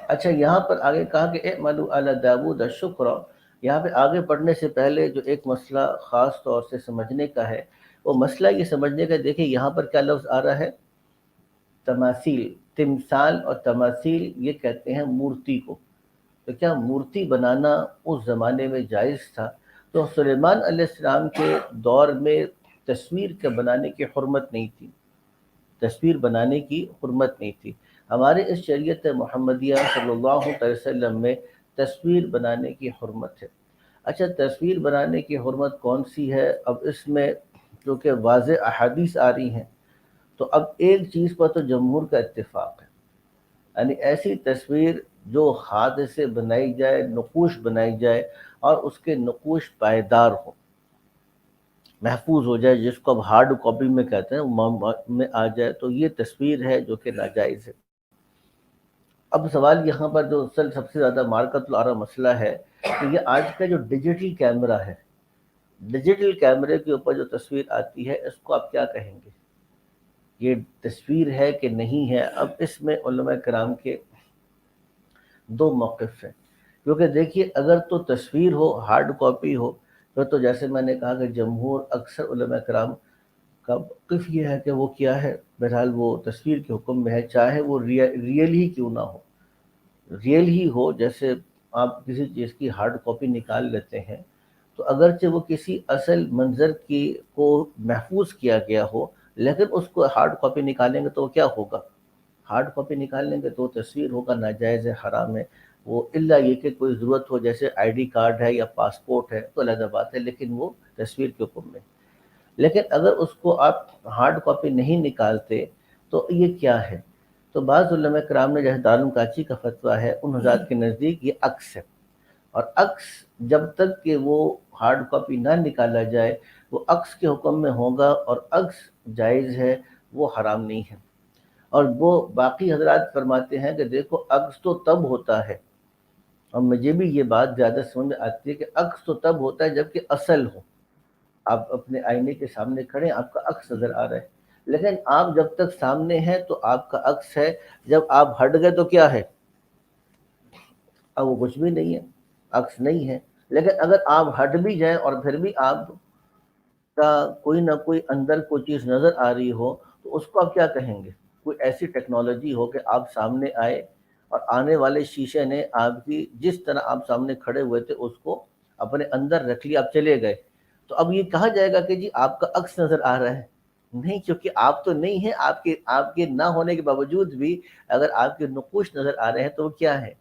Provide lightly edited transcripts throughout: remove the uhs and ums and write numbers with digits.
اچھا یہاں پر آگے کہا کہ اعملوا علی داود شکر، یہاں پہ آگے پڑھنے سے پہلے جو ایک مسئلہ خاص طور سے سمجھنے کا ہے، وہ مسئلہ یہ سمجھنے کا، دیکھیں یہاں پر کیا لفظ آ رہا ہے، تماثیل، تمثال اور تماثیل یہ کہتے ہیں مورتی کو. تو کیا مورتی بنانا اس زمانے میں جائز تھا؟ تو سلیمان علیہ السلام کے دور میں تصویر کے بنانے کی حرمت نہیں تھی، تصویر بنانے کی حرمت نہیں تھی. ہمارے اس شریعت محمدیہ صلی اللہ علیہ وسلم میں تصویر بنانے کی حرمت ہے. اچھا تصویر بنانے کی حرمت کون سی ہے؟ اب اس میں کیونکہ واضح احادیث آ رہی ہیں، تو اب ایک چیز پر تو جمہور کا اتفاق ہے، یعنی ایسی تصویر جو ہاتھ سے بنائی جائے، نقوش بنائی جائے اور اس کے نقوش پائیدار ہو، محفوظ ہو جائے، جس کو اب ہارڈ کاپی میں کہتے ہیں، میں آ جائے، تو یہ تصویر ہے جو کہ ناجائز ہے. اب سوال یہاں پر جو سب سے زیادہ مارکت الارا مسئلہ ہے کہ یہ آج کا جو ڈیجیٹل کیمرہ ہے، ڈیجیٹل کیمرے کے اوپر جو تصویر آتی ہے، اس کو آپ کیا کہیں گے؟ یہ تصویر ہے کہ نہیں ہے؟ اب اس میں علماء کرام کے دو موقف ہیں. کیونکہ دیکھیے اگر تو تصویر ہو، ہارڈ کاپی ہو، پھر تو جیسے میں نے کہا کہ جمہور اکثر علماء کرام کا موقف یہ ہے کہ وہ کیا ہے، بہرحال وہ تصویر کے حکم میں ہے، چاہے وہ ریئل ہی کیوں نہ ہو، ریئل ہی ہو. جیسے آپ کسی چیز کی ہارڈ کاپی نکال لیتے ہیں، تو اگرچہ وہ کسی اصل منظر کی کو محفوظ کیا گیا ہو، لیکن اس کو ہارڈ کاپی نکالیں گے تو وہ کیا ہوگا؟ ہارڈ کاپی نکال لیں گے تو تصویر ہوگا، ناجائز ہے، حرام ہے. وہ الا یہ کہ کوئی ضرورت ہو، جیسے آئی ڈی کارڈ ہے یا پاسپورٹ ہے تو علیحدہ بات ہے، لیکن وہ تصویر کے حکم میں. لیکن اگر اس کو آپ ہارڈ کاپی نہیں نکالتے تو یہ کیا ہے؟ تو بعض علماء کرام نے، جیسے دارالعلوم کراچی کا فتویٰ ہے، ان حضرات کے نزدیک یہ عکس ہے، اور عکس جب تک کہ وہ ہارڈ کاپی نہ نکالا جائے وہ عکس کے حکم میں ہوگا، اور عکس جائز ہے، وہ حرام نہیں ہے. اور وہ باقی حضرات فرماتے ہیں کہ دیکھو عکس تو تب ہوتا ہے، اور مجھے بھی یہ بات زیادہ سمجھ میں آتی ہے کہ عکس تو تب ہوتا ہے جب کہ اصل ہو. آپ اپنے آئینے کے سامنے کھڑے ہیں، آپ کا عکس نظر آ رہا ہے، لیکن آپ جب تک سامنے ہیں تو آپ کا عکس ہے، جب آپ ہٹ گئے تو کیا ہے؟ اب وہ کچھ بھی نہیں ہے، عکس نہیں ہے. لیکن اگر آپ ہٹ بھی جائیں اور پھر بھی آپ کا کوئی نہ کوئی اندر کوئی چیز نظر آ رہی ہو، تو اس کو آپ کیا کہیں گے؟ کوئی ایسی ٹیکنالوجی ہو کہ آپ سامنے آئے اور آنے والے شیشے نے آپ کی جس طرح آپ سامنے کھڑے ہوئے تھے اس کو اپنے اندر رکھ لیا، آپ چلے گئے، تو اب یہ کہا جائے گا کہ جی آپ کا عکس نظر آ رہا ہے؟ نہیں، کیونکہ آپ تو نہیں ہیں. آپ کے نہ ہونے کے باوجود بھی اگر آپ کے نقوش نظر آ رہے ہیں تو وہ کیا ہے؟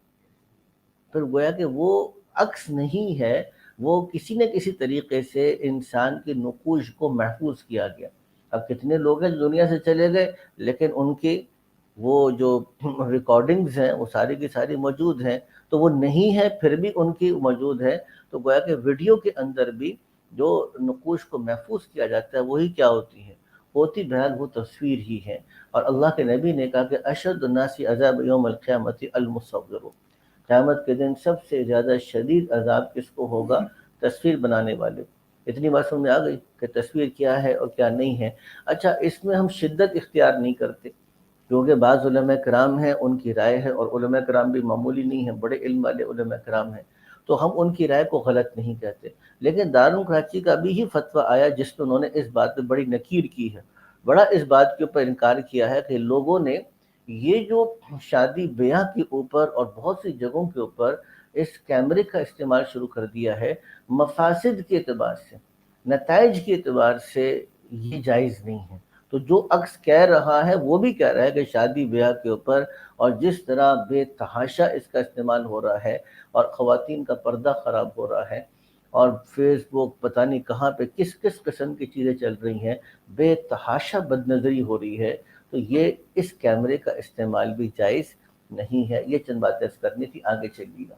پھر گویا کہ وہ عکس نہیں ہے، وہ کسی نہ کسی طریقے سے انسان کے نقوش کو محفوظ کیا گیا. اب کتنے لوگ ہیں جو دنیا سے چلے گئے، لیکن ان کی وہ جو ریکارڈنگز ہیں وہ ساری کی ساری موجود ہیں، تو وہ نہیں ہے پھر بھی ان کی موجود ہے. تو گویا کہ ویڈیو کے اندر بھی جو نقوش کو محفوظ کیا جاتا ہے وہی کیا ہوتی ہیں؟ ہوتی بہرحال وہ تصویر ہی ہے. اور اللہ کے نبی نے کہا کہ اشد الناس عذاب یوم القیامت المصور، قیامت کے دن سب سے زیادہ شدید عذاب کس کو ہوگا؟ تصویر بنانے والے کو. اتنی بات سمجھ میں آ گئی کہ تصویر کیا ہے اور کیا نہیں ہے. اچھا اس میں ہم شدت اختیار نہیں کرتے، کیونکہ بعض علماء کرام ہیں ان کی رائے ہے، اور علماء کرام بھی معمولی نہیں ہیں، بڑے علم والے علماء کرام ہیں، تو ہم ان کی رائے کو غلط نہیں کہتے. لیکن دارالعلوم کراچی کا بھی ہی فتویٰ آیا جس میں انہوں نے اس بات پہ بڑی نکیر کی ہے، بڑا اس بات کے اوپر انکار کیا ہے کہ لوگوں نے یہ جو شادی بیاہ کے اوپر اور بہت سی جگہوں کے اوپر اس کیمرے کا استعمال شروع کر دیا ہے، مفاسد کے اعتبار سے، نتائج کے اعتبار سے یہ جائز نہیں ہے. تو جو عکس کہہ رہا ہے وہ بھی کہہ رہا ہے کہ شادی بیاہ کے اوپر اور جس طرح بے تحاشا اس کا استعمال ہو رہا ہے اور خواتین کا پردہ خراب ہو رہا ہے، اور فیس بک پتہ نہیں کہاں پہ کس کس قسم کی چیزیں چل رہی ہیں، بے تحاشا بد نظری ہو رہی ہے، تو یہ اس کیمرے کا استعمال بھی جائز نہیں ہے. یہ چند باتیں کرنی تھی، آگے چلیے گا.